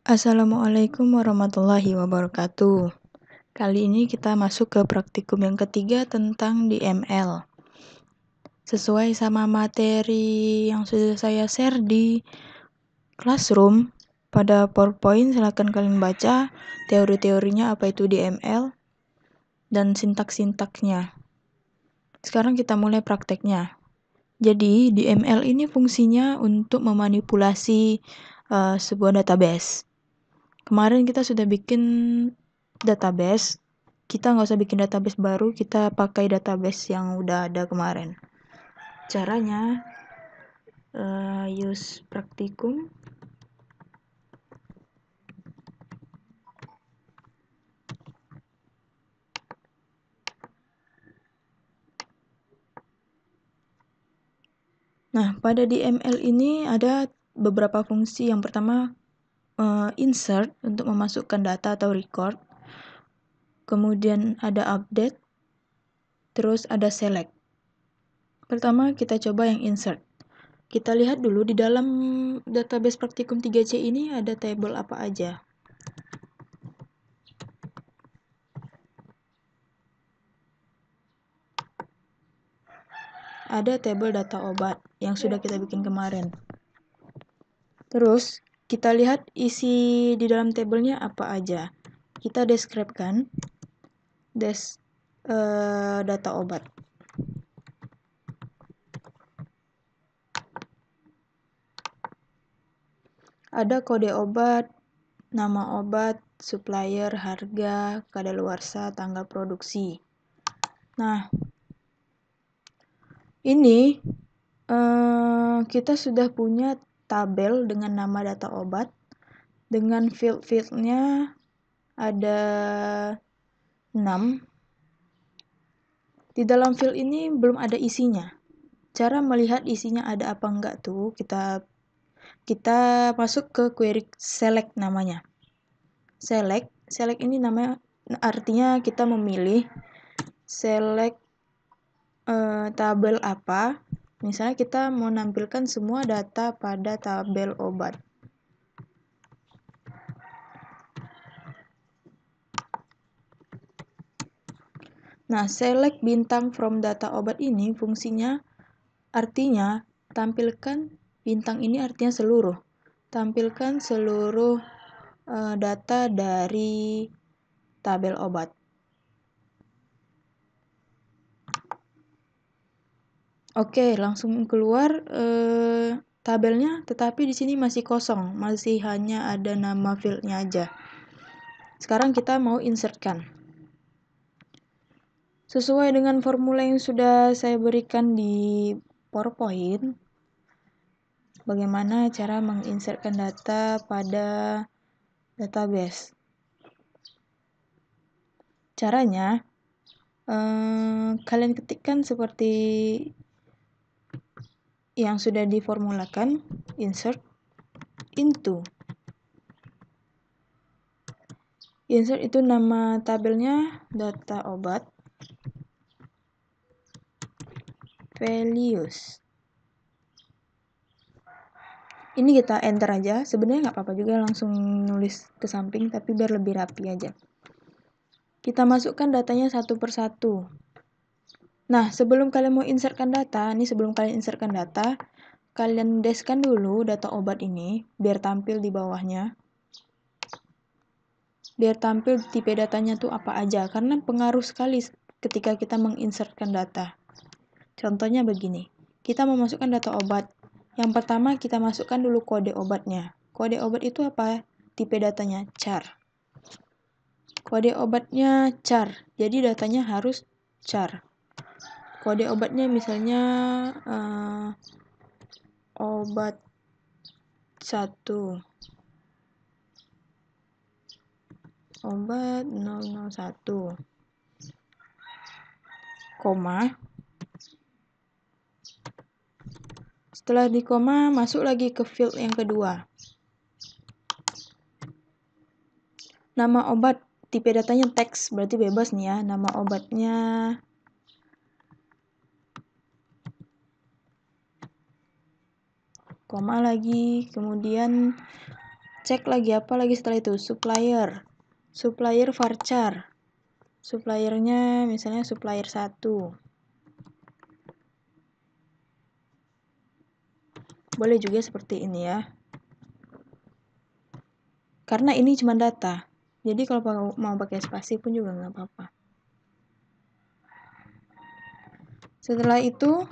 Assalamualaikum warahmatullahi wabarakatuh. Kali ini kita masuk ke praktikum yang ketiga tentang DML. Sesuai sama materi yang sudah saya share di Classroom, pada PowerPoint silakan kalian baca teori-teorinya apa itu DML dan sintaks-sintaksnya. Sekarang kita mulai prakteknya. Jadi DML ini fungsinya untuk memanipulasi sebuah database. Kemarin kita sudah bikin database, kita nggak usah bikin database baru, kita pakai database yang udah ada kemarin. Caranya use praktikum. Nah, pada DML ini ada beberapa fungsi. Yang pertama insert untuk memasukkan data atau record, kemudian ada update, terus ada select. Pertama kita coba yang insert. Kita lihat dulu di dalam database praktikum 3C ini ada table apa aja. Ada table data obat yang sudah kita bikin kemarin. Terus kita lihat isi di dalam tabelnya apa aja. Kita describe-kan data obat. Ada kode obat, nama obat, supplier, harga, kadaluarsa, tanggal produksi. Nah, ini kita sudah punya tabel dengan nama data obat, dengan field-fieldnya ada 6. Di dalam field ini belum ada isinya. Cara melihat isinya ada apa enggak tuh, kita masuk ke query select namanya. Select ini namanya artinya kita memilih select tabel apa. Misalnya kita mau nampilkan semua data pada tabel obat. Nah, select bintang from data obat ini fungsinya artinya tampilkan bintang ini artinya seluruh. Tampilkan seluruh data dari tabel obat. Oke, langsung keluar tabelnya, tetapi di sini masih kosong, masih hanya ada nama fieldnya aja. Sekarang kita mau insertkan. Sesuai dengan formula yang sudah saya berikan di PowerPoint, bagaimana cara menginsertkan data pada database. Caranya, kalian ketikkan seperti yang sudah diformulakan, insert into. Insert itu nama tabelnya data obat, values. Ini kita enter aja, sebenarnya nggak apa-apa juga langsung nulis ke samping, tapi biar lebih rapi aja. Kita masukkan datanya satu persatu. Nah, sebelum kalian mau insertkan data, kalian deskan dulu data obat ini, biar tampil di bawahnya. Biar tampil tipe datanya tuh apa aja, karena pengaruh sekali ketika kita menginsertkan data. Contohnya begini, kita mau masukkan data obat. Yang pertama kita masukkan dulu kode obatnya. Kode obat itu apa? Tipe datanya char. Kode obatnya char, jadi datanya harus char. Kode obatnya misalnya obat 1. Obat 001. Koma. Setelah di koma, masuk lagi ke field yang kedua. Nama obat, tipe datanya teks, berarti bebas nih ya. Nama obatnya koma lagi, kemudian cek lagi apa lagi setelah itu, supplier varchar. Suppliernya misalnya supplier 1. Boleh juga seperti ini ya. Karena ini cuma data. Jadi kalau mau pakai spasi pun juga nggak apa-apa. Setelah itu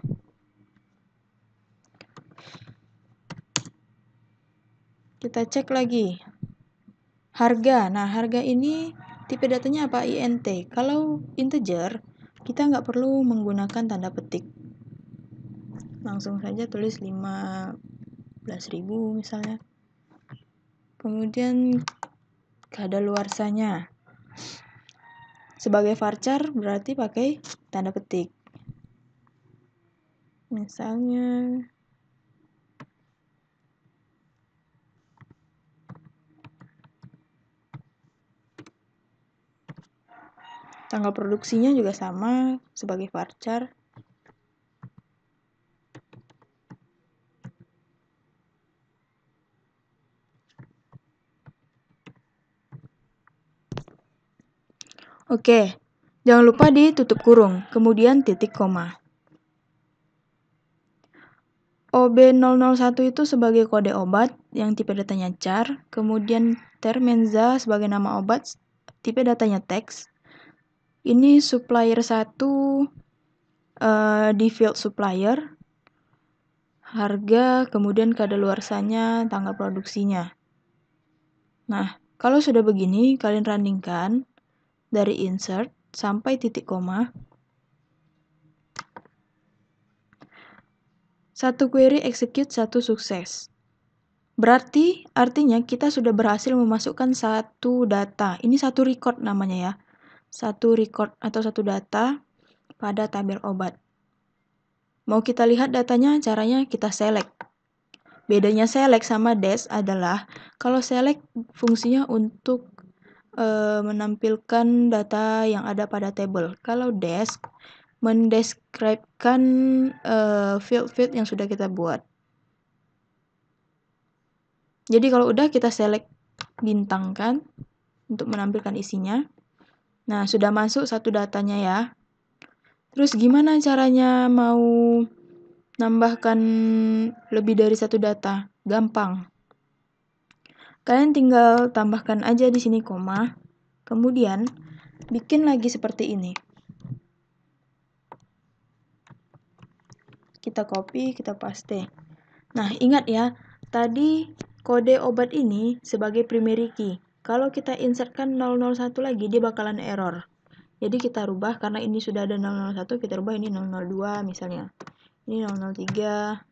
kita cek lagi harga. Nah, harga ini tipe datanya apa? INT. Kalau integer, kita nggak perlu menggunakan tanda petik. Langsung saja tulis 15.000 misalnya. Kemudian kadaluarsanya. Sebagai varchar berarti pakai tanda petik. Misalnya tanggal produksinya juga sama sebagai varchar. Oke, jangan lupa ditutup kurung, kemudian titik koma. OB001 itu sebagai kode obat yang tipe datanya char, kemudian Termenza sebagai nama obat, tipe datanya teks. Ini supplier 1 di field supplier, harga, kemudian kadaluarsanya, tanggal produksinya. Nah, kalau sudah begini, kalian runningkan dari insert sampai titik koma. Satu query execute, satu sukses. Berarti artinya kita sudah berhasil memasukkan satu data. Ini satu record namanya ya. Satu record atau satu data pada tabel obat. Mau kita lihat datanya, caranya kita select. Bedanya select sama dash adalah kalau select fungsinya untuk menampilkan data yang ada pada tabel. Kalau dash mendeskripsikan field-field yang sudah kita buat. Jadi kalau udah kita select bintang kan untuk menampilkan isinya. Nah, sudah masuk satu datanya ya. Terus gimana caranya mau nambahkan lebih dari satu data? Gampang. Kalian tinggal tambahkan aja di sini koma. Kemudian bikin lagi seperti ini. Kita copy, kita paste. Nah, ingat ya, tadi kode obat ini sebagai primary key. Kalau kita insertkan 001 lagi, dia bakalan error. Jadi kita rubah, karena ini sudah ada 001, kita rubah ini 002 misalnya. Ini 003.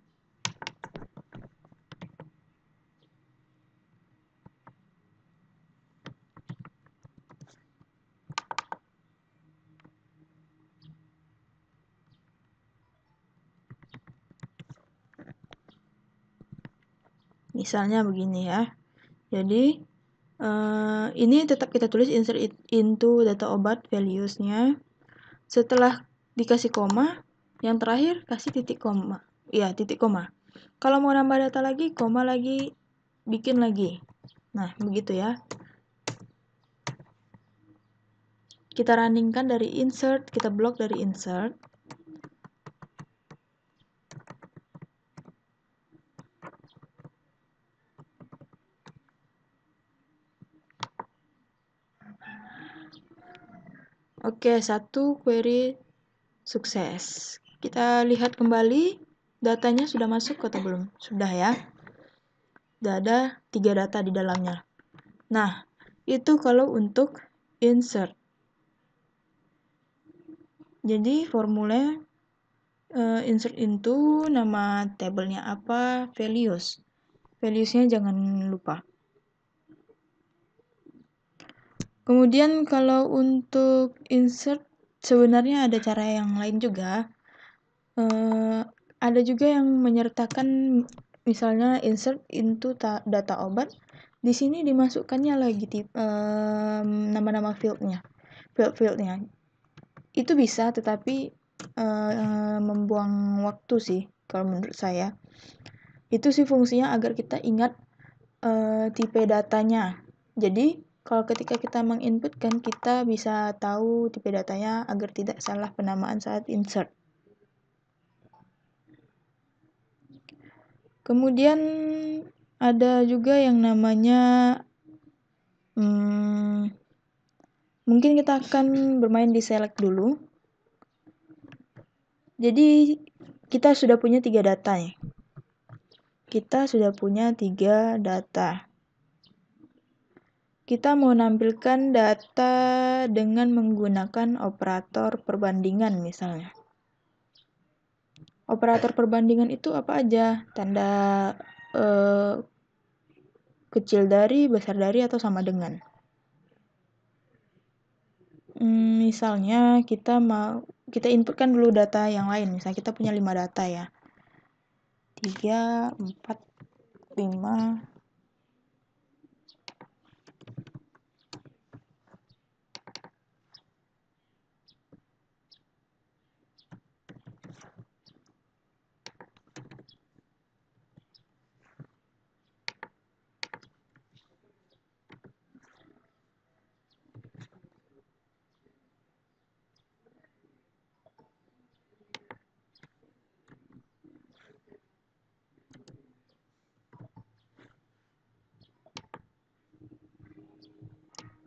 Misalnya begini ya. Jadi ini tetap kita tulis insert into data obat values-nya. Setelah dikasih koma, yang terakhir kasih titik koma. Ya, titik koma. Kalau mau nambah data lagi, koma lagi, bikin lagi. Nah, begitu ya. Kita runningkan dari insert, kita blok dari insert. Oke, satu query sukses. Kita lihat kembali, datanya sudah masuk atau belum? Sudah ya. Sudah ada 3 data di dalamnya. Nah, itu kalau untuk insert. Jadi formula insert into, nama tabelnya apa, values. Valuesnya jangan lupa. Kemudian kalau untuk insert, sebenarnya ada cara yang lain juga. Ada juga yang menyertakan misalnya insert into data obat. Di sini dimasukkannya lagi nama-nama fieldnya. Itu bisa, tetapi membuang waktu sih kalau menurut saya. Itu sih fungsinya agar kita ingat tipe datanya. Jadi kalau ketika kita menginputkan, kita bisa tahu tipe datanya agar tidak salah penamaan saat insert. Kemudian ada juga yang namanya mungkin kita akan bermain di select dulu. Jadi kita sudah punya 3 data ya. Kita sudah punya 3 data. Kita mau nampilkan data dengan menggunakan operator perbandingan misalnya. Operator perbandingan itu apa aja? Tanda kecil dari, besar dari, atau sama dengan. Misalnya kita inputkan dulu data yang lain. Misalnya kita punya 5 data ya. 3, 4, 5.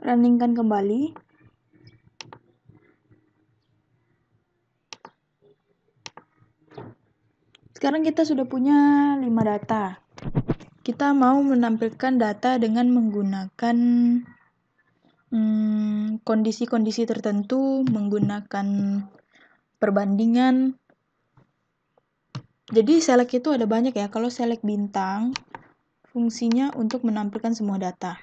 Runningkan kembali. Sekarang kita sudah punya 5 data. Kita mau menampilkan data dengan menggunakan kondisi-kondisi tertentu, menggunakan perbandingan. Jadi select itu ada banyak ya. Kalau select bintang, fungsinya untuk menampilkan semua data.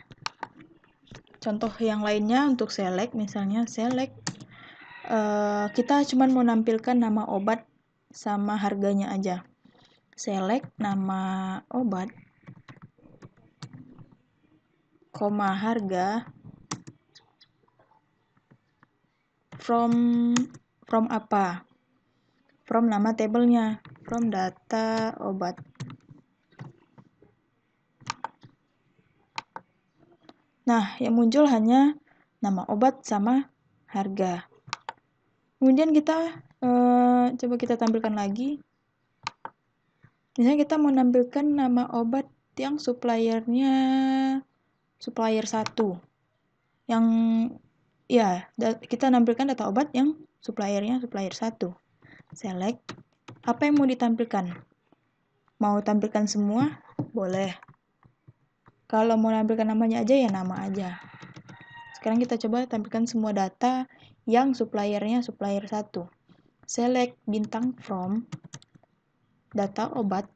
Contoh yang lainnya untuk select, misalnya select kita cuma mau nampilkan nama obat sama harganya aja. Select nama obat, koma harga, from apa? From nama tabelnya, from data obat. Nah, yang muncul hanya nama obat sama harga. Kemudian kita coba kita tampilkan lagi. Misalnya kita mau nampilkan nama obat yang suppliernya supplier 1. Yang ya, kita nampilkan data obat yang suppliernya supplier 1. Select. Apa yang mau ditampilkan? Mau tampilkan semua? Boleh. Kalau mau nampilkan namanya aja ya nama aja. Sekarang kita coba tampilkan semua data yang suppliernya supplier 1. Select bintang from data obat.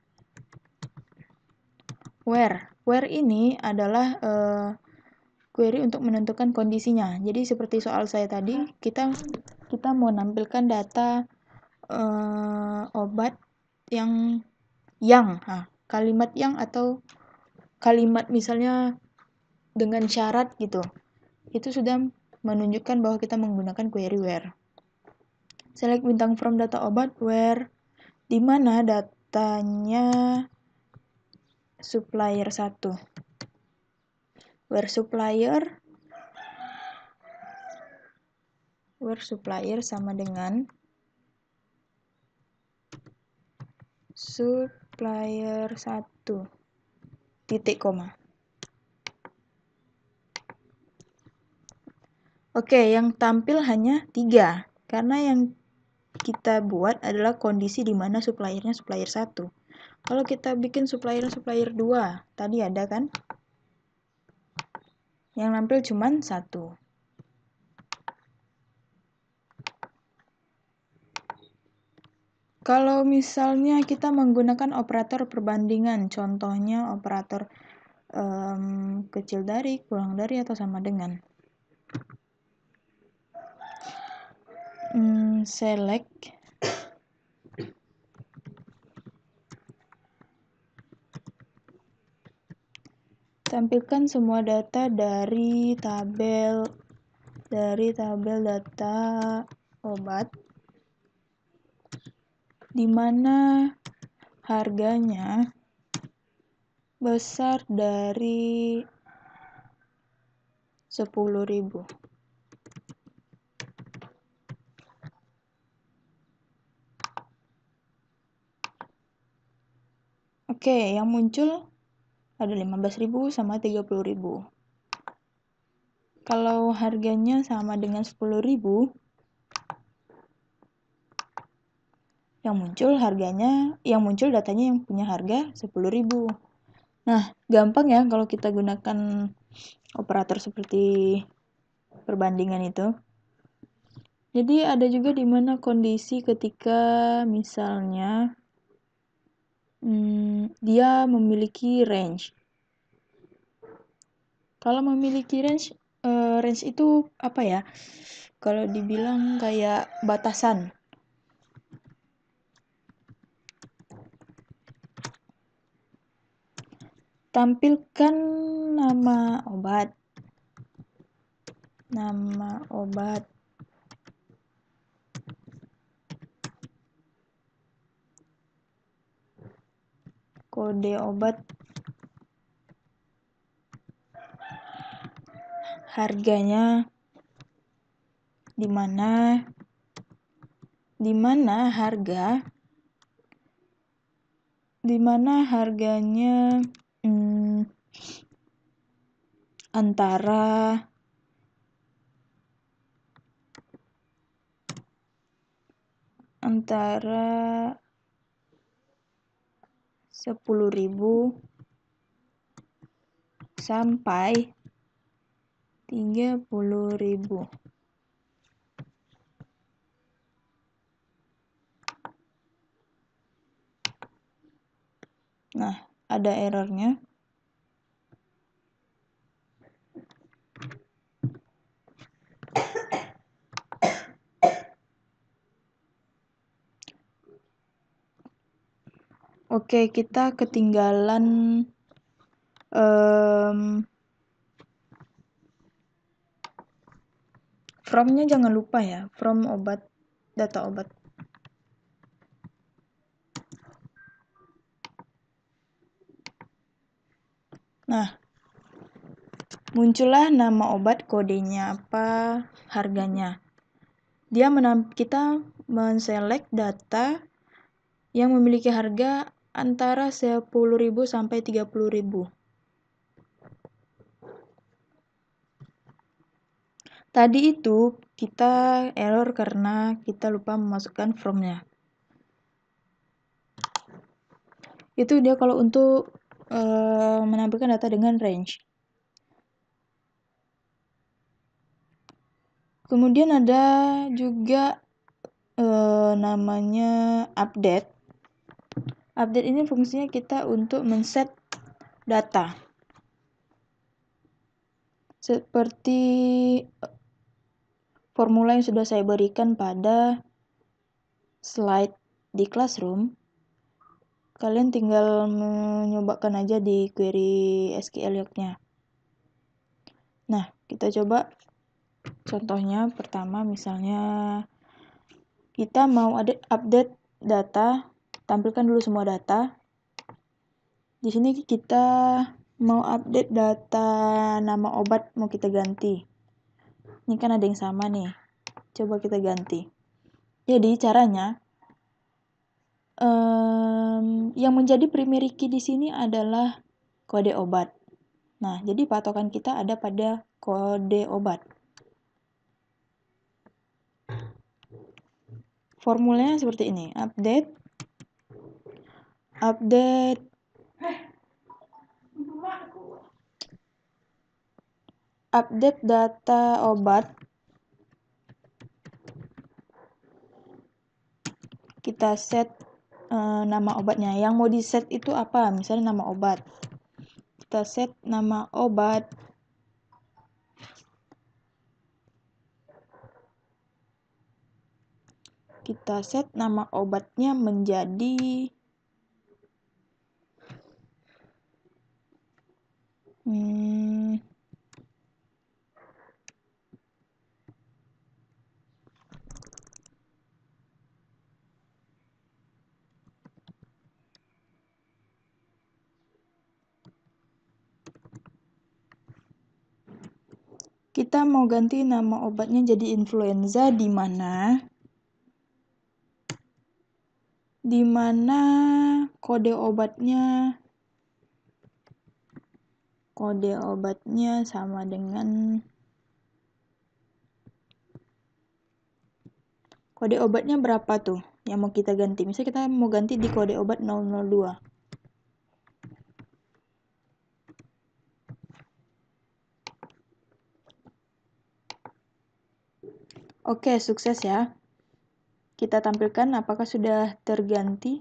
Where ini adalah query untuk menentukan kondisinya. Jadi seperti soal saya tadi, kita mau nampilkan data obat yang kalimat yang atau kalimat misalnya dengan syarat gitu. Itu sudah menunjukkan bahwa kita menggunakan query where. Select bintang from data obat where, di mana datanya supplier 1. Where supplier sama dengan supplier 1 titik koma. Oke, yang tampil hanya 3 karena yang kita buat adalah kondisi di mana suppliernya supplier 1. Kalau kita bikin supplier 2, tadi ada kan? Yang nampil cuma 1. Kalau misalnya kita menggunakan operator perbandingan, contohnya operator kecil dari, kurang dari, atau sama dengan. Select tampilkan semua data dari tabel data obat di mana harganya besar dari 10.000. Oke, yang muncul ada 15.000 sama 30.000. Kalau harganya sama dengan 10.000, yang muncul datanya yang punya harga 10.000. Nah, gampang ya kalau kita gunakan operator seperti perbandingan itu. Jadi ada juga di mana kondisi ketika misalnya dia memiliki range. Kalau memiliki range itu apa ya? Kalau dibilang kayak batasan. Tampilkan nama obat. Kode obat, harganya, di mana harganya antara 10.000 sampai 30.000. Nah, ada errornya. Oke, kita ketinggalan from-nya jangan lupa ya, from obat, data obat. Nah, muncullah nama obat, kodenya apa, harganya. Kita men-select data yang memiliki harga antara 10.000 sampai 30.000. Tadi itu kita error karena kita lupa memasukkan from-nya. Itu dia kalau untuk menampilkan data dengan range. Kemudian ada juga namanya update. Update ini fungsinya kita untuk men-set data. Seperti formula yang sudah saya berikan pada slide di Classroom. Kalian tinggal mencobakan aja di query SQL-nya. Nah, kita coba contohnya. Pertama misalnya kita mau update data, tampilkan dulu semua data. Di sini kita mau update data nama obat, mau kita ganti. Ini kan ada yang sama nih. Coba kita ganti. Jadi caranya yang menjadi primary key di sini adalah kode obat. Nah, jadi patokan kita ada pada kode obat. Formulanya seperti ini. Update data obat. Kita set nama obatnya. Yang mau di set itu apa? Misalnya nama obat. Kita set nama obat. Kita set nama obatnya menjadi kita mau ganti nama obatnya jadi influenza di mana kode obatnya sama dengan kode obatnya berapa tuh yang mau kita ganti. Misalnya kita mau ganti di kode obat 002. Oke, sukses ya. Kita tampilkan apakah sudah terganti.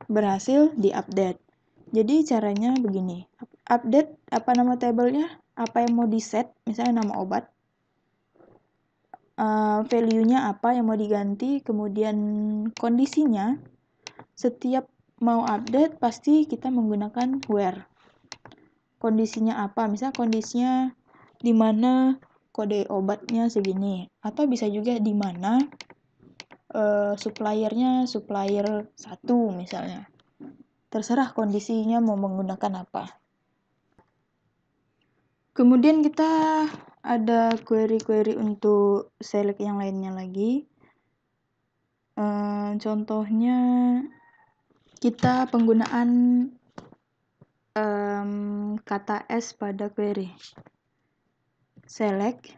Berhasil di-update. Jadi caranya begini. Update apa nama tabelnya, apa yang mau di-set, misalnya nama obat. Value-nya apa yang mau diganti, kemudian kondisinya. Setiap mau update pasti kita menggunakan where. Kondisinya apa? Misal kondisinya di mana kode obatnya segini, atau bisa juga di mana suppliernya supplier 1 misalnya. Terserah kondisinya mau menggunakan apa. Kemudian kita ada query-query untuk select yang lainnya lagi. Contohnya kita penggunaan kata S pada query. Select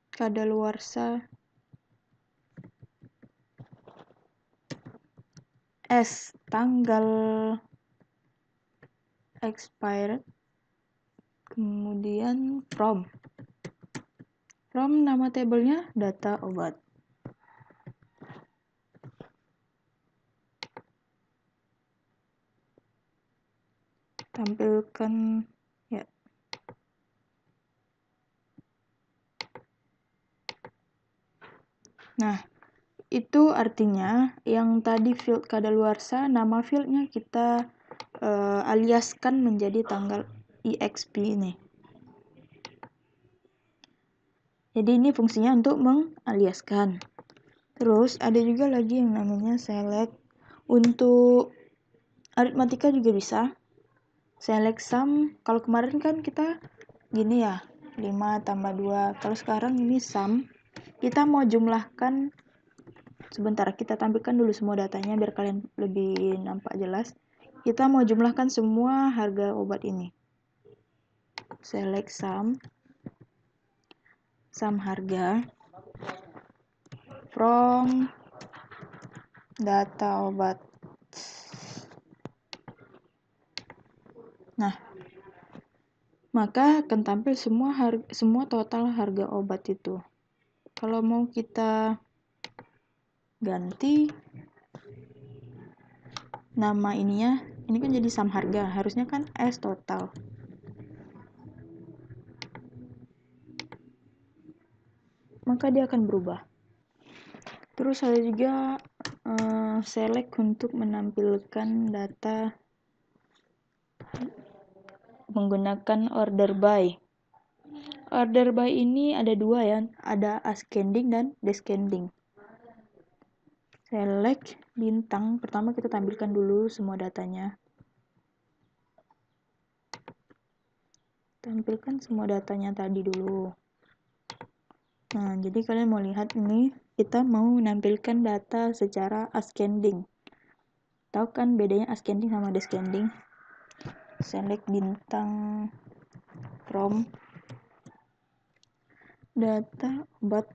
kadaluarsa S tanggal expired, kemudian from nama tabelnya data obat. Tampilkan ya. Nah, itu artinya yang tadi field kadaluarsa, nama fieldnya kita aliaskan menjadi tanggal exp ini. Jadi ini fungsinya untuk mengaliaskan. Terus ada juga lagi yang namanya select. Untuk aritmatika juga bisa. Select sum, kalau kemarin kan kita gini ya, 5 tambah 2. Kalau sekarang ini sum, kita mau jumlahkan, sebentar kita tampilkan dulu semua datanya biar kalian lebih nampak jelas. Kita mau jumlahkan semua harga obat ini. Select sum harga from data obat. Nah, maka akan tampil semua total harga obat itu. Kalau mau kita ganti nama ininya, ini kan jadi sum harga, harusnya kan S total. Maka dia akan berubah. Terus ada juga select untuk menampilkan data menggunakan order by. Order by ini ada dua ya, ada ascending dan descending. Select bintang, pertama kita tampilkan dulu semua datanya. Tampilkan semua datanya tadi dulu. Nah, jadi kalian mau lihat ini, kita mau menampilkan data secara ascending. Tahu kan bedanya ascending sama descending? Select bintang from data obat.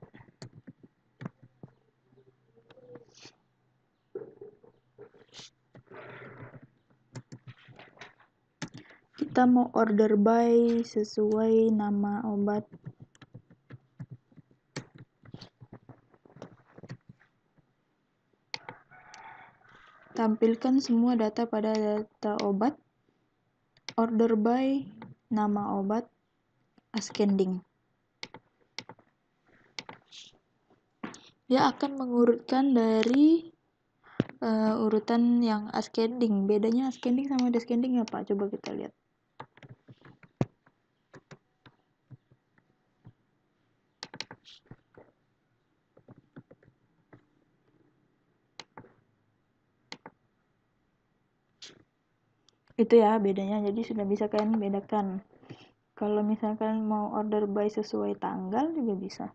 Kita mau order by sesuai nama obat. Tampilkan semua data pada data obat. Order by nama obat ascending. Dia akan mengurutkan dari urutan yang ascending. Bedanya ascending sama descending apa? Coba kita lihat. Itu ya bedanya, jadi sudah bisa kalian bedakan. Kalau misalkan mau order by sesuai tanggal juga bisa,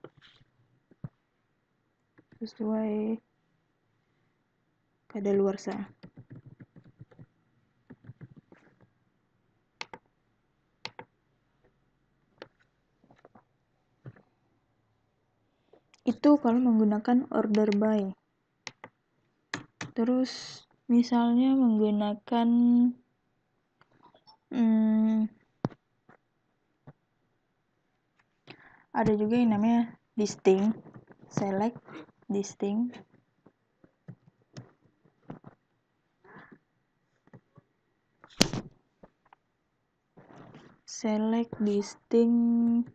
sesuai kadaluarsa. Itu kalau menggunakan order by. Terus misalnya menggunakan ada juga yang namanya distinct, select, distinct. Select, distinct,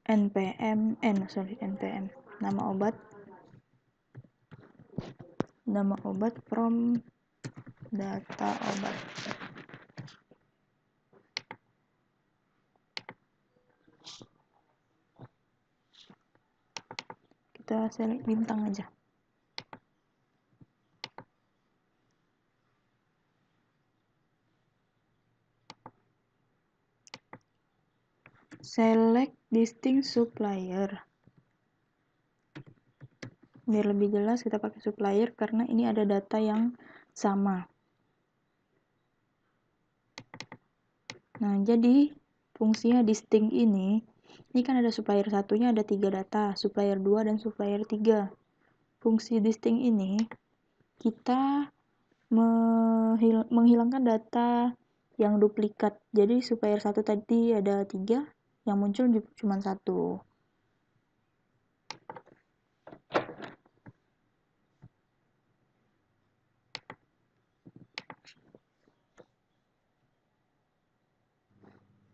NPM, NPM, nama obat from data obat. Kita select bintang aja. Select distinct supplier. Biar lebih jelas kita pakai supplier karena ini ada data yang sama. Nah, jadi fungsinya distinct ini kan ada supplier satunya ada 3 data, supplier 2 dan supplier 3. Fungsi distinct ini kita menghilangkan data yang duplikat. Jadi supplier 1 tadi ada 3, yang muncul cuma 1.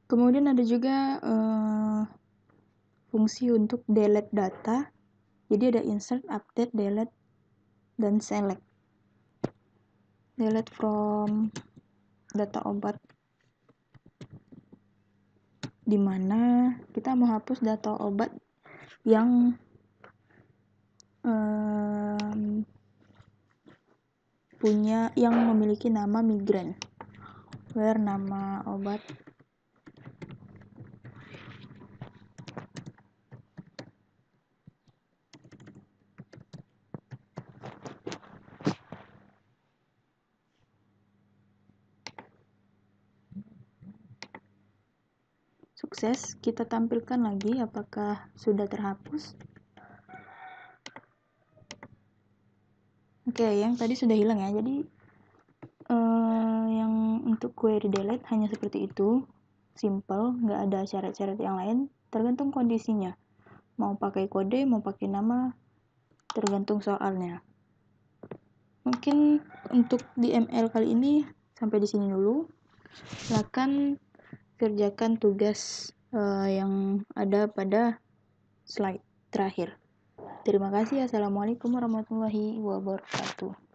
Kemudian ada juga fungsi untuk delete data. Jadi ada insert, update, delete, dan select. Delete from data obat, dimana kita menghapus data obat yang yang memiliki nama migrain, where nama obat sukses. Kita tampilkan lagi apakah sudah terhapus. Oke, yang tadi sudah hilang ya. Jadi yang untuk query delete hanya seperti itu, simple, nggak ada syarat-syarat yang lain, tergantung kondisinya. Mau pakai kode, mau pakai nama, tergantung soalnya. Mungkin untuk di ML kali ini sampai di sini dulu. Silakan kerjakan tugas yang ada pada slide terakhir. Terima kasih. Assalamualaikum warahmatullahi wabarakatuh.